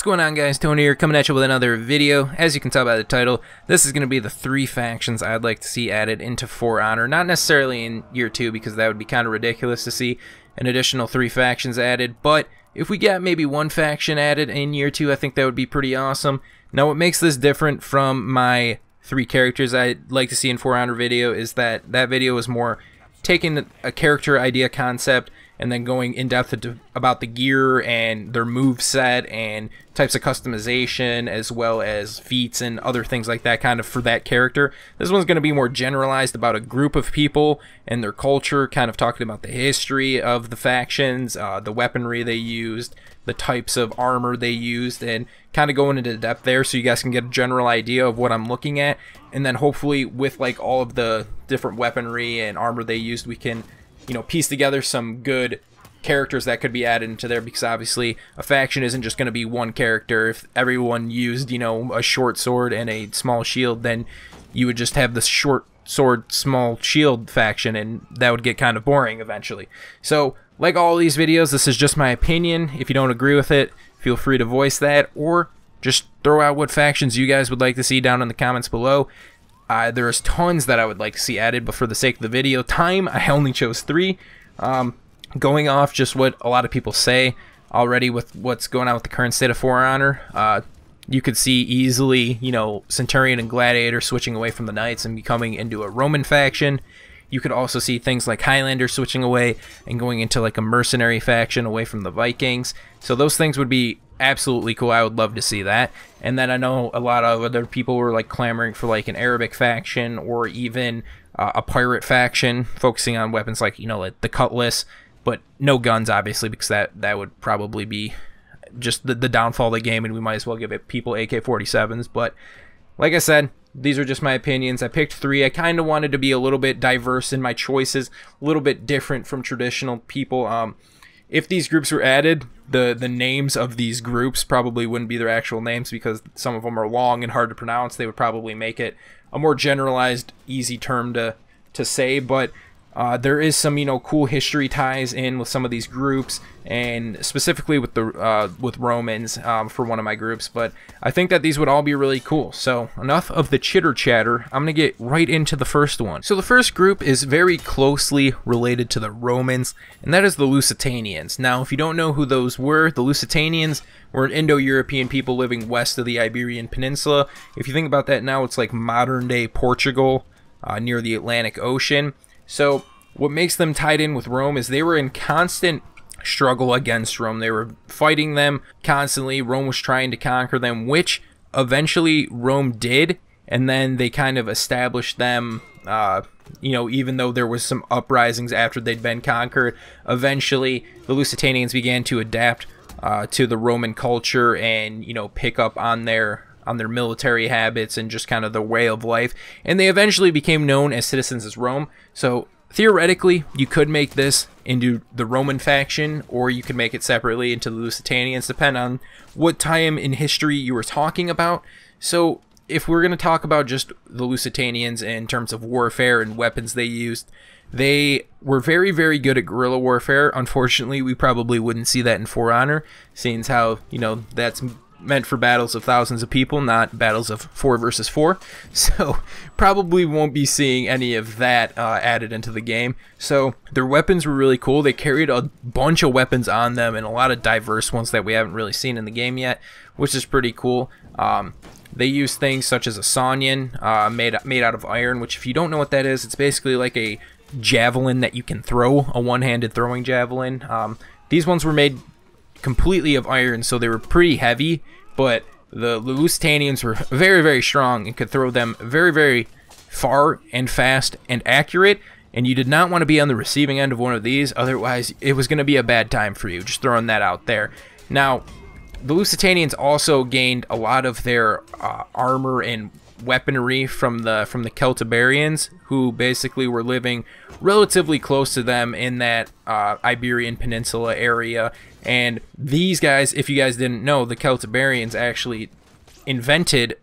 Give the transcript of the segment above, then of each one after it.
going on, guys? Tony here, coming at you with another video. As you can tell by the title, this is going to be the 3 factions I'd like to see added into For Honor. Not necessarily in Year 2, because that would be kind of ridiculous to see an additional 3 factions added, but if we get maybe 1 faction added in Year 2, I think that would be pretty awesome. Now, what makes this different from my 3 characters I'd like to see in For Honor video is that video is more taking a character idea concept and then going in depth about the gear and their move set and types of customization, as well as feats and other things like that, kind of for that character. This one's going to be more generalized about a group of people and their culture, kind of talking about the history of the factions, the weaponry they used, the types of armor they used, and kind of going into depth there so you guys can get a general idea of what I'm looking at. And then hopefully with like all of the different weaponry and armor they used, we can, you know, piece together some good characters that could be added into there, because obviously a faction isn't just going to be one character. If everyone used, you know, a short sword and a small shield, then you would just have the short sword, small shield faction, and that would get kind of boring eventually. So, like all these videos, this is just my opinion. If you don't agree with it, feel free to voice that, or just throw out what factions you guys would like to see down in the comments below. There's tons that I would like to see added, but for the sake of the video time, I only chose 3. Going off just what a lot of people say already with what's going on with the current state of For Honor, you could see easily, you know, Centurion and Gladiator switching away from the Knights and becoming into a Roman faction. You could also see things like Highlander switching away and going into like a mercenary faction away from the Vikings. So those things would be absolutely cool. I would love to see that. And then I know a lot of other people were like clamoring for like an Arabic faction, or even a pirate faction focusing on weapons like, you know, like the cutlass, but no guns obviously, because that would probably be just the downfall of the game, and we might as well give it people AK-47s. But like I said, these are just my opinions. I picked 3. I kind of wanted to be a little bit diverse in my choices, a little bit different from traditional people. If these groups were added, the names of these groups probably wouldn't be their actual names, because some of them are long and hard to pronounce. They would probably make it a more generalized, easy term to say, but there is some, you know, cool history ties in with some of these groups, and specifically with the with Romans for one of my groups. But I think that these would all be really cool. So enough of the chitter chatter. I'm gonna get right into the first one. So the first group is very closely related to the Romans, and that is the Lusitanians. Now, if you don't know who those were, the Lusitanians were an Indo-European people living west of the Iberian Peninsula. If you think about that now, it's like modern-day Portugal, near the Atlantic Ocean. So what makes them tied in with Rome is they were in constant struggle against Rome. They were fighting them constantly. Rome was trying to conquer them, which eventually Rome did, and then they kind of established them, you know, even though there was some uprisings after they'd been conquered. Eventually the Lusitanians began to adapt to the Roman culture and, you know, pick up on their military habits and just kind of the way of life, and they eventually became known as citizens of Rome. So theoretically, you could make this into the Roman faction, or you could make it separately into the Lusitanians, depending on what time in history you were talking about. So if we're going to talk about just the Lusitanians in terms of warfare and weapons they used, they were very, very good at guerrilla warfare. Unfortunately, we probably wouldn't see that in For Honor, seeing as how, you know, that's meant for battles of thousands of people, not battles of 4 versus 4. So probably won't be seeing any of that added into the game. So their weapons were really cool. They carried a bunch of weapons on them, and a lot of diverse ones that we haven't really seen in the game yet, which is pretty cool. They used things such as a Sonyan, made out of iron, which if you don't know what that is, it's basically like a javelin that you can throw, a one-handed throwing javelin. These ones were made completely of iron, so they were pretty heavy, but the Lusitanians were very, very strong and could throw them very, very far and fast and accurate, and you did not want to be on the receiving end of one of these, otherwise it was going to be a bad time for you. Just throwing that out there. Now, the Lusitanians also gained a lot of their armor and weaponry from the Celtiberians, who basically were living relatively close to them in that Iberian Peninsula area. And these guys, if you guys didn't know, the Celtiberians actually invented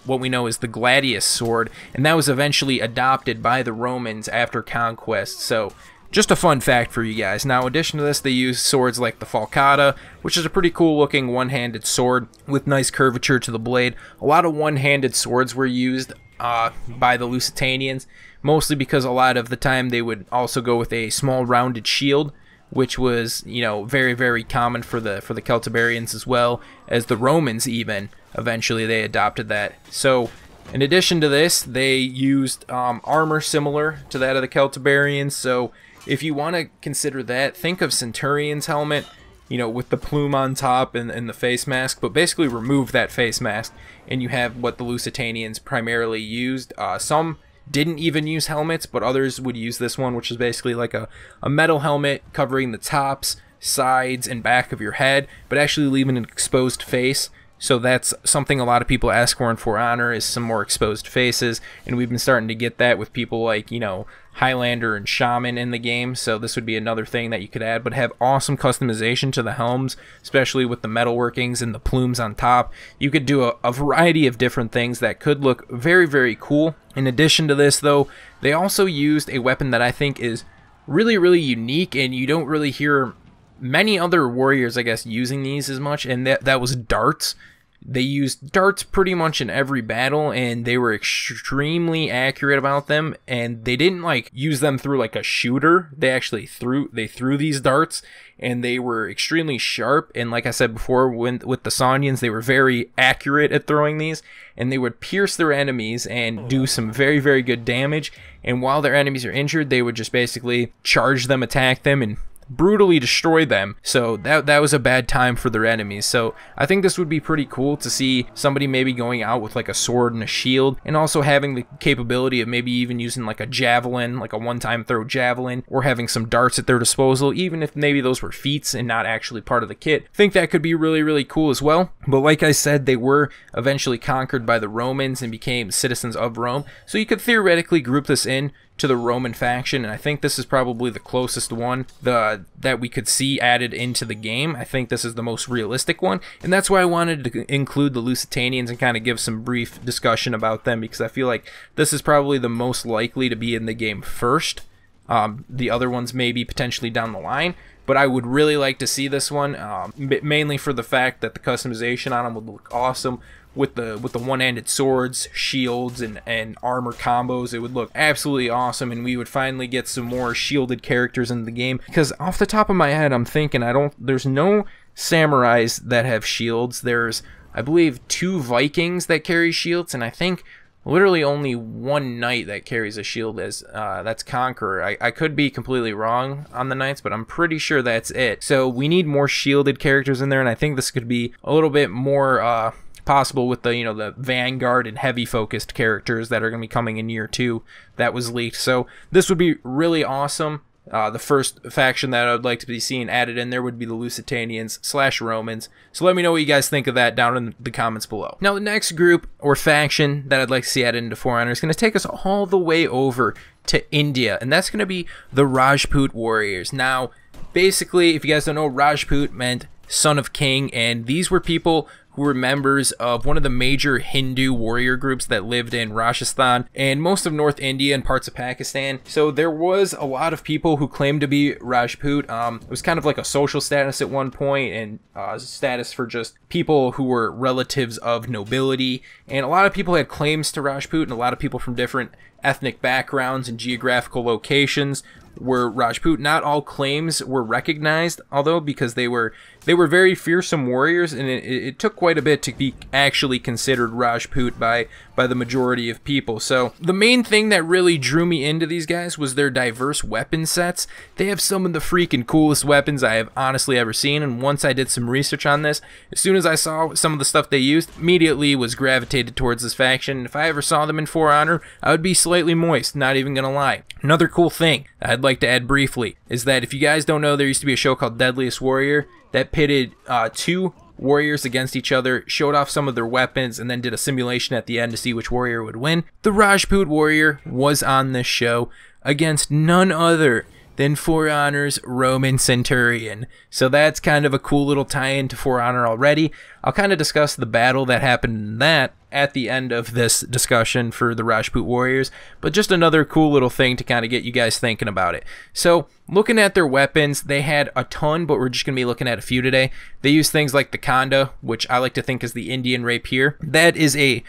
what we know as the gladius sword, and that was eventually adopted by the Romans after conquest. So just a fun fact for you guys. Now, in addition to this, they use swords like the falcata, which is a pretty cool looking one-handed sword with nice curvature to the blade. A lot of one-handed swords were used by the Lusitanians, mostly because a lot of the time they would also go with a small rounded shield, which was, you know, very, very common for the Celtiberians, as well as the Romans. Even eventually they adopted that. So in addition to this, they used armor similar to that of the Celtiberians. So if you want to consider that, think of Centurion's helmet, you know, with the plume on top and the face mask, but basically remove that face mask and you have what the Lusitanians primarily used. Some didn't even use helmets, but others would use this one, which is basically like a metal helmet covering the tops, sides, and back of your head, but actually leaving an exposed face. So that's something a lot of people ask for in For Honor, is some more exposed faces, and we've been starting to get that with people like, you know, Highlander and Shaman in the game. So this would be another thing that you could add, but have awesome customization to the helms, especially with the metal workings and the plumes on top. You could do a variety of different things that could look very, very cool. In addition to this, though, they also used a weapon that I think is really, really unique, and you don't really hear many other warriors, I guess, using these as much, and that was darts. They used darts pretty much in every battle, and they were extremely accurate about them, and they didn't like use them through like a shooter. They actually threw these darts, and they were extremely sharp, and like I said before, with the Sogdians, they were very accurate at throwing these, and they would pierce their enemies and do some very, very good damage, and while their enemies are injured, they would just basically charge them, attack them, and brutally destroy them. So that was a bad time for their enemies. So I think this would be pretty cool to see somebody maybe going out with like a sword and a shield, and also having the capability of maybe even using like a javelin, like a one-time throw javelin, or having some darts at their disposal, even if maybe those were feats and not actually part of the kit. I think that could be really, really cool as well. But like I said, they were eventually conquered by the Romans and became citizens of Rome, so you could theoretically group this in to the Roman faction, and I think this is probably the closest one that we could see added into the game. I think this is the most realistic one, and that's why I wanted to include the Lusitanians and kind of give some brief discussion about them, because I feel like this is probably the most likely to be in the game first. The other ones maybe potentially down the line, but I would really like to see this one, mainly for the fact that the customization on them would look awesome. With the one-handed swords, shields, and armor combos, it would look absolutely awesome, and we would finally get some more shielded characters in the game. Because off the top of my head, I'm thinking there's no samurais that have shields. There's, I believe, 2 Vikings that carry shields, and I think literally only 1 knight that carries a shield, as that's Conqueror. I could be completely wrong on the knights, but I'm pretty sure that's it. So we need more shielded characters in there, and I think this could be a little bit more possible with the, you know, the Vanguard and heavy focused characters that are going to be coming in year 2 that was leaked. So this would be really awesome. The first faction that I would like to be seeing added in there would be the Lusitanians / Romans. So let me know what you guys think of that down in the comments below. Now the next group or faction that I'd like to see added into For Honor is going to take us all the way over to India, and that's going to be the Rajput warriors. Now basically, if you guys don't know, Rajput meant son of king, and these were people who were members of one of the major Hindu warrior groups that lived in Rajasthan and most of North India and parts of Pakistan. So there was a lot of people who claimed to be Rajput. It was kind of like a social status at one point, and status for just people who were relatives of nobility. And a lot of people had claims to Rajput, and a lot of people from different ethnic backgrounds and geographical locations were Rajput. Not all claims were recognized, although, because they were very fearsome warriors, and it took quite a bit to be actually considered Rajput by the majority of people. So the main thing that really drew me into these guys was their diverse weapon sets. They have some of the freaking coolest weapons I have honestly ever seen, and once I did some research on this, as soon as I saw some of the stuff they used, immediately was gravitated towards this faction. If I ever saw them in For Honor, I would be slightly moist, not even gonna lie. Another cool thing I'd like to add briefly is that if you guys don't know, there used to be a show called Deadliest Warrior that pitted 2 warriors against each other, showed off some of their weapons, and then did a simulation at the end to see which warrior would win. The Rajput warrior was on this show against none other than For Honor's Roman Centurion. So that's kind of a cool little tie-in to For Honor already. I'll kind of discuss the battle that happened in that at the end of this discussion for the Rajput warriors, but just another cool little thing to kind of get you guys thinking about it. So looking at their weapons, they had a ton, but we're just going to be looking at a few today. They use things like the Khanda, which I like to think is the Indian rapier. That is a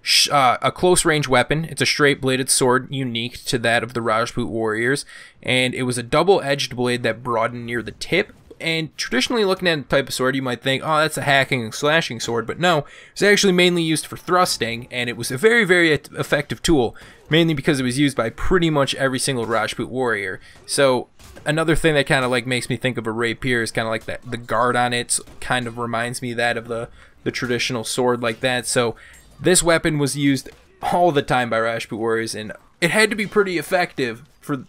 close range weapon. It's a straight bladed sword, unique to that of the Rajput warriors, and it was a double-edged blade that broadened near the tip. And traditionally looking at a type of sword, you might think, oh, that's a hacking and slashing sword, but no, it's actually mainly used for thrusting, and it was a very, very effective tool, mainly because it was used by pretty much every single Rajput warrior. So another thing that kind of like makes me think of a rapier is kind of like that, the guard on it kind of reminds me of that of the traditional sword like that. So this weapon was used all the time by Rajput warriors, and it had to be pretty effective for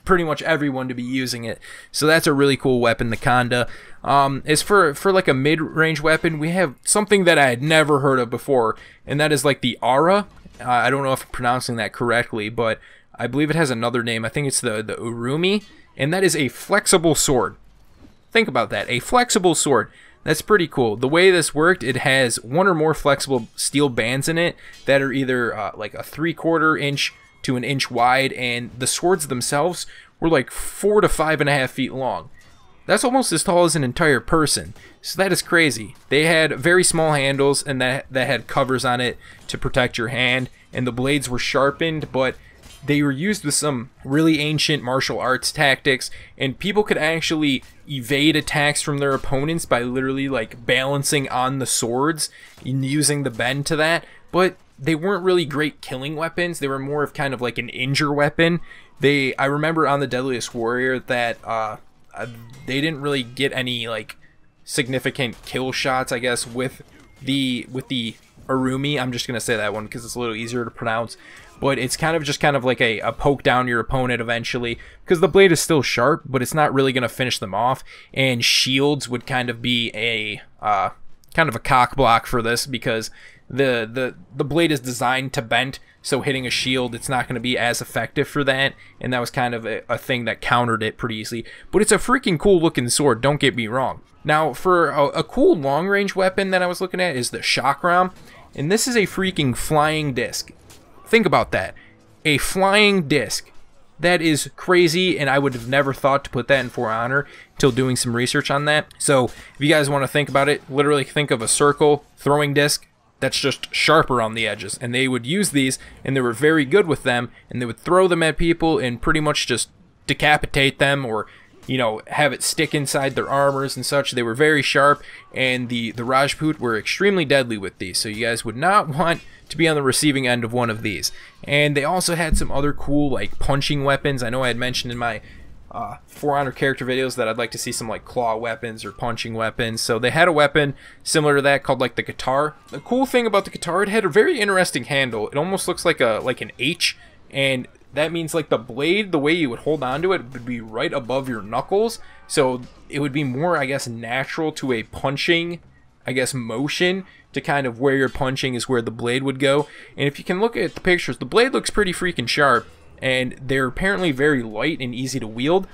pretty much everyone to be using it. So that's a really cool weapon, the Khanda. As for like a mid-range weapon, we have something that I had never heard of before, and that is like the Ara. I don't know if I'm pronouncing that correctly, but I believe it has another name. I think it's the Urumi, and that is a flexible sword. Think about that, a flexible sword. That's pretty cool. The way this worked, it has one or more flexible steel bands in it that are either like a 3/4 inch to an inch wide, and the swords themselves were like 4 to 5.5 feet long. That's almost as tall as an entire person. So that is crazy. They had very small handles, and that had covers on it to protect your hand, and the blades were sharpened, but they were used with some really ancient martial arts tactics, and people could actually evade attacks from their opponents by literally like balancing on the swords and using the bend to that. But they weren't really great killing weapons. They were more of kind of like an injure weapon. I remember on the Deadliest Warrior that they didn't really get any like significant kill shots, I guess, with the Urumi. I'm just gonna say that one because it's a little easier to pronounce. But it's kind of like a poke down your opponent eventually, because the blade is still sharp, but it's not really gonna finish them off. And shields would kind of be a kind of a cock block for this, because the blade is designed to bend, so hitting a shield, it's not going to be as effective for that, and that was kind of a thing that countered it pretty easily. But it's a freaking cool looking sword, don't get me wrong. Now for a cool long range weapon that I was looking at is the Chakram, and this is a freaking flying disc. Think about that, a flying disc. That is crazy, and I would have never thought to put that in For Honor until doing some research on that. So if you guys want to think about it, literally think of a circle throwing disc that's just sharper on the edges, and they would use these, and they were very good with them, and they would throw them at people and pretty much just decapitate them, or you know, have it stick inside their armors and such. They were very sharp, and the Rajput were extremely deadly with these, so you guys would not want to be on the receiving end of one of these. And they also had some other cool like punching weapons. I know I had mentioned in my For Honor character videos that I'd like to see some like claw weapons or punching weapons. So they had a weapon similar to that called like the guitar. The cool thing about the guitar, it had a very interesting handle. It almost looks like an H, and that means like the blade, the way you would hold on to it would be right above your knuckles. So it would be more, I guess, natural to a punching, I guess, motion, to kind of where you're punching is where the blade would go. And if you can look at the pictures, the blade looks pretty freaking sharp, and they're apparently very light and easy to wield.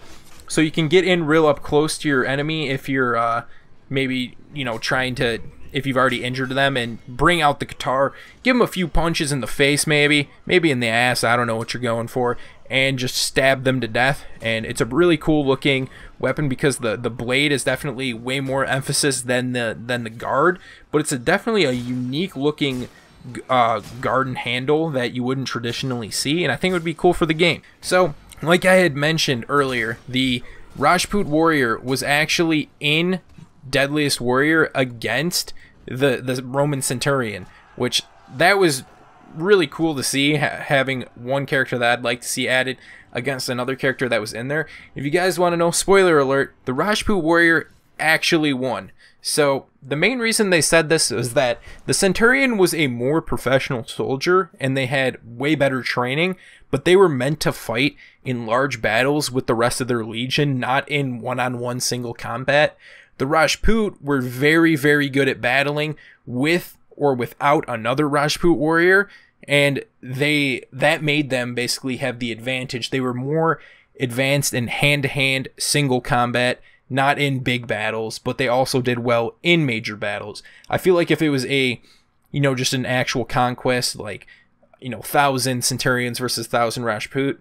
So you can get in real up close to your enemy if you're maybe, you know, trying to, if you've already injured them, and bring out the guitar, give them a few punches in the face, maybe in the ass, I don't know what you're going for, and just stab them to death. And it's a really cool looking weapon because the blade is definitely way more emphasis than the guard, but it's definitely a unique looking guard and handle that you wouldn't traditionally see, and I think it would be cool for the game. So like I had mentioned earlier, the Rajput warrior was actually in Deadliest Warrior against the Roman centurion, which that was really cool to see, having one character that I'd like to see added against another character that was in there. If you guys want to know, spoiler alert, the Rajput warrior actually won. So the main reason they said this was that the centurion was a more professional soldier, and they had way better training, but they were meant to fight in large battles with the rest of their legion, not in one-on-one single combat. The Rajput were very, very good at battling with or without another Rajput warrior, and that made them basically have the advantage. They were more advanced in hand-to-hand single combat, not in big battles, but they also did well in major battles. I feel like if it was a you know, just an actual conquest, like, you know, 1,000 Centurions versus 1,000 Rajput,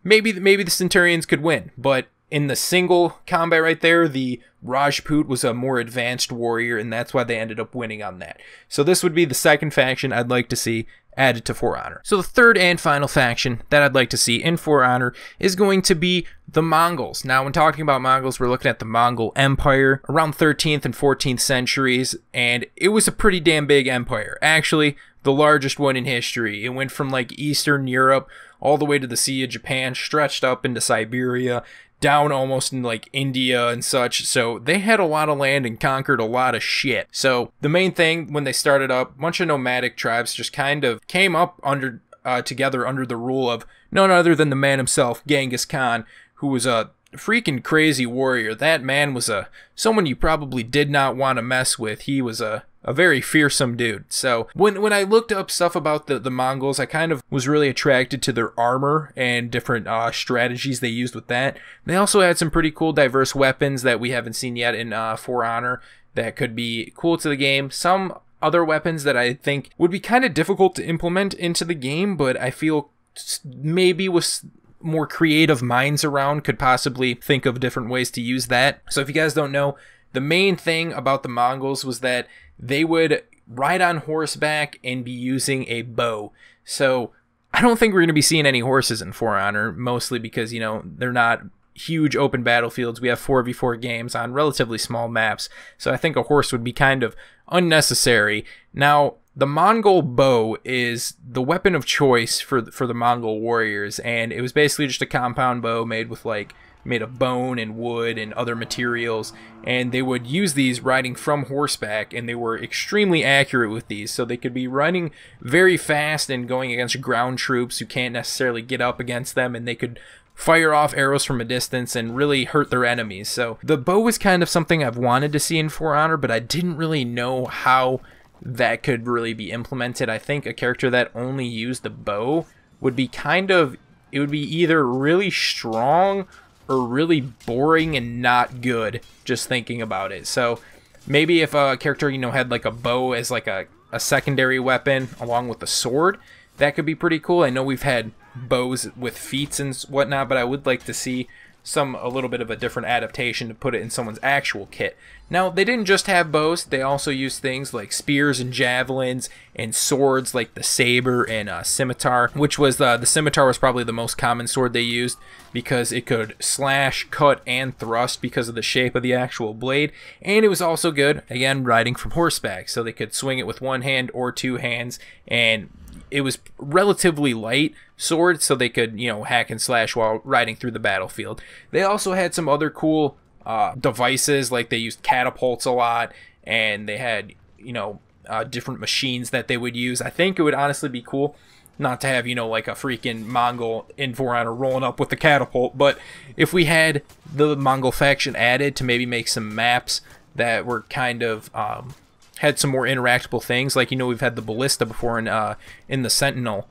maybe the Centurions could win. But in the single combat right there, the Rajput was a more advanced warrior, and that's why they ended up winning on that. So this would be the second faction I'd like to see added to For Honor. So the third and final faction that I'd like to see in For Honor is going to be the Mongols. Now, when talking about Mongols, we're looking at the Mongol Empire around 13th and 14th centuries, and it was a pretty damn big empire. Actually, the largest one in history. It went from like Eastern Europe all the way to the Sea of Japan, stretched up into Siberia, down almost in like India and such. So they had a lot of land and conquered a lot of shit. So the main thing when they started up, a bunch of nomadic tribes just kind of came up under together under the rule of none other than the man himself, Genghis Khan, who was a freaking crazy warrior. That man was someone you probably did not want to mess with. He was a very fearsome dude. So when I looked up stuff about the Mongols, I kind of was really attracted to their armor and different strategies they used with that. They also had some pretty cool diverse weapons that we haven't seen yet in For Honor that could be cool to the game. Some other weapons that I think would be kind of difficult to implement into the game, but I feel maybe with more creative minds around could possibly think of different ways to use that. So if you guys don't know, the main thing about the Mongols was that they would ride on horseback and be using a bow. So I don't think we're going to be seeing any horses in For Honor, mostly because, you know, they're not huge open battlefields. We have 4v4 games on relatively small maps. So I think a horse would be kind of unnecessary. Now, the Mongol Bow is the weapon of choice for the Mongol warriors, and it was basically just a compound bow made of bone and wood and other materials, and they would use these riding from horseback, and they were extremely accurate with these, so they could be running very fast and going against ground troops who can't necessarily get up against them, and they could fire off arrows from a distance and really hurt their enemies. So the bow is kind of something I've wanted to see in For Honor, but I didn't really know how that could really be implemented. I think a character that only used the bow would be it would be either really strong or really boring and not good, just thinking about it. So maybe if a character, you know, had like a bow as like a secondary weapon along with the sword, that could be pretty cool. I know we've had bows with feats and whatnot, but I would like to see a little bit of a different adaptation to put it in someone's actual kit. Now, they didn't just have bows, they also used things like spears and javelins and swords like the saber and scimitar, which was the scimitar was probably the most common sword they used because it could slash, cut, and thrust because of the shape of the actual blade, and it was also good, again, riding from horseback, so they could swing it with one hand or two hands, and it was relatively light sword, so they could, you know, hack and slash while riding through the battlefield. They also had some other cool devices, like they used catapults a lot, and they had, you know, different machines that they would use. I think it would honestly be cool not to have, you know, like a freaking Mongol in For Honor rolling up with the catapult, but if we had the Mongol faction added to maybe make some maps that were kind of had some more interactable things, like, you know, we've had the ballista before in the Sentinel,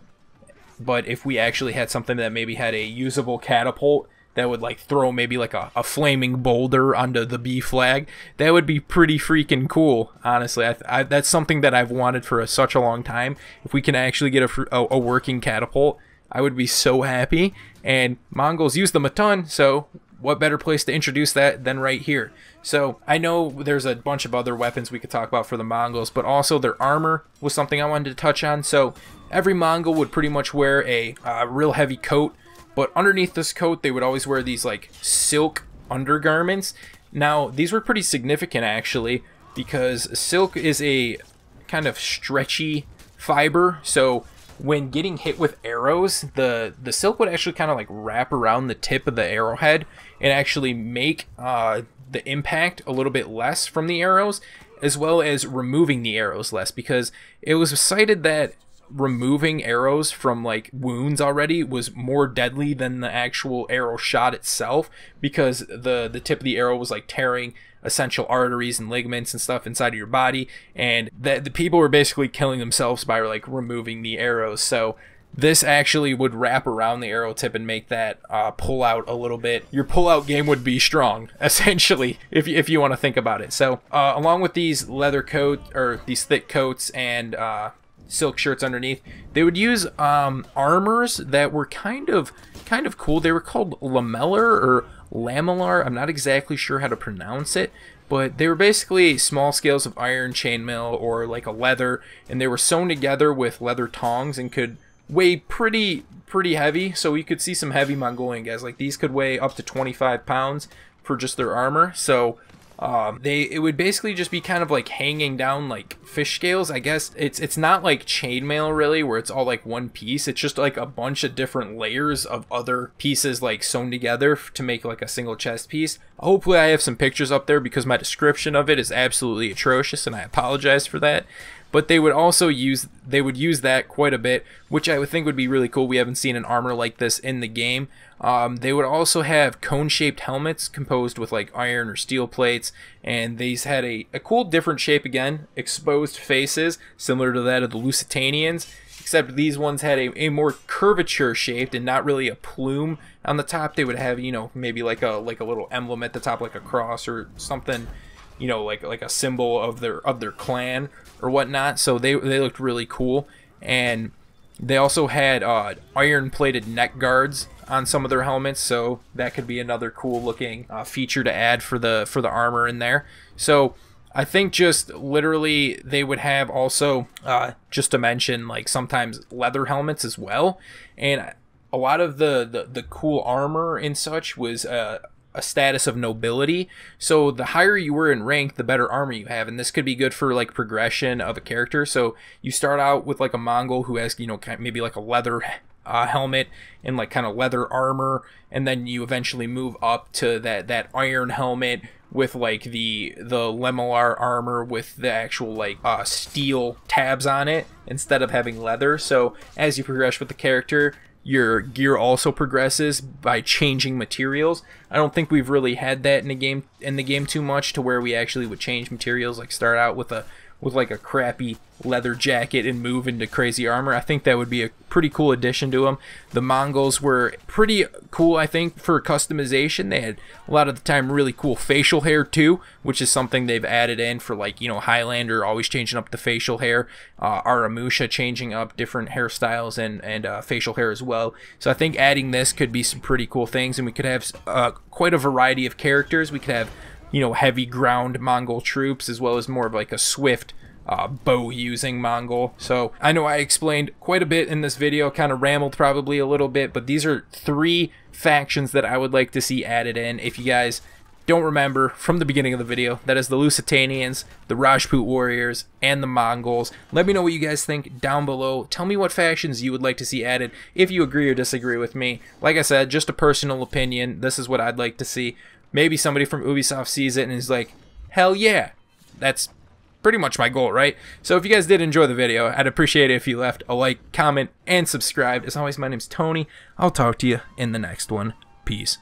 but if we actually had something that maybe had a usable catapult that would like throw maybe like a flaming boulder onto the B flag, that would be pretty freaking cool, honestly. That's something that I've wanted for such a long time. If we can actually get a working catapult, I would be so happy, and Mongols use them a ton, so what better place to introduce that than right here? So I know there's a bunch of other weapons we could talk about for the Mongols, but also their armor was something I wanted to touch on. So every Mongol would pretty much wear a real heavy coat, but underneath this coat they would always wear these like silk undergarments. Now these were pretty significant actually, because silk is a kind of stretchy fiber, so when getting hit with arrows, the silk would actually kind of like wrap around the tip of the arrowhead and actually make the impact a little bit less from the arrows, as well as removing the arrows less, because it was cited that removing arrows from like wounds already was more deadly than the actual arrow shot itself, because the tip of the arrow was like tearing essential arteries and ligaments and stuff inside of your body, and that the people were basically killing themselves by like removing the arrows. So this actually would wrap around the arrow tip and make that pull out a little bit. Your pull out game would be strong, essentially, if you want to think about it. So along with these leather coat, or these thick coats and silk shirts underneath, they would use armors that were kind of cool. They were called lamellar or lamellar. I'm not exactly sure how to pronounce it, but they were basically small scales of iron, chainmail, or like a leather, and they were sewn together with leather tongs and could weigh pretty heavy. So you could see some heavy Mongolian guys like these could weigh up to 25 pounds for just their armor. So it would basically just be kind of like hanging down like fish scales, I guess. It's not like chainmail really, where it's all like one piece. It's just like a bunch of different layers of other pieces like sewn together to make like a single chest piece. Hopefully I have some pictures up there, because my description of it is absolutely atrocious, and I apologize for that. But they would also use that quite a bit, which I would think would be really cool. We haven't seen an armor like this in the game. They would also have cone-shaped helmets composed with like iron or steel plates, and these had a cool different shape again, exposed faces, similar to that of the Lusitanians, except these ones had a more curvature shaped and not really a plume on the top. They would have, you know, maybe like a little emblem at the top, like a cross or something, you know, like a symbol of their clan or whatnot. So they looked really cool. And they also had iron plated neck guards on some of their helmets, so that could be another cool looking feature to add for the armor in there. So I think just literally they would have also, just to mention, like sometimes leather helmets as well. And a lot of the cool armor and such was a status of nobility. So the higher you were in rank, the better armor you have, and this could be good for like progression of a character. So you start out with like a Mongol who has, you know, maybe like a leather helmet and like kind of leather armor, and then you eventually move up to that iron helmet with like the lamellar armor with the actual like steel tabs on it instead of having leather. So as you progress with the character, your gear also progresses by changing materials. I don't think we've really had that in the game too much, to where we actually would change materials, like start out with like a crappy leather jacket and move into crazy armor. I think that would be a pretty cool addition to them. The Mongols were pretty cool, I think, for customization. They had a lot of the time really cool facial hair too, which is something they've added in for, like, you know, Highlander always changing up the facial hair, Aramusha changing up different hairstyles and facial hair as well. So I think adding this could be some pretty cool things, and we could have quite a variety of characters. We could have, you know, heavy ground Mongol troops, as well as more of like a swift bow using Mongol. So I know I explained quite a bit in this video, kind of rambled probably a little bit, but these are 3 factions that I would like to see added in. If you guys don't remember from the beginning of the video, that is the Lusitanians, the Rajput warriors, and the Mongols. Let me know what you guys think down below. Tell me what factions you would like to see added, if you agree or disagree with me. Like I said, just a personal opinion. This is what I'd like to see. Maybe somebody from Ubisoft sees it and is like, hell yeah. That's pretty much my goal, right? So if you guys did enjoy the video, I'd appreciate it if you left a like, comment, and subscribe. As always, my name's Tony. I'll talk to you in the next one. Peace.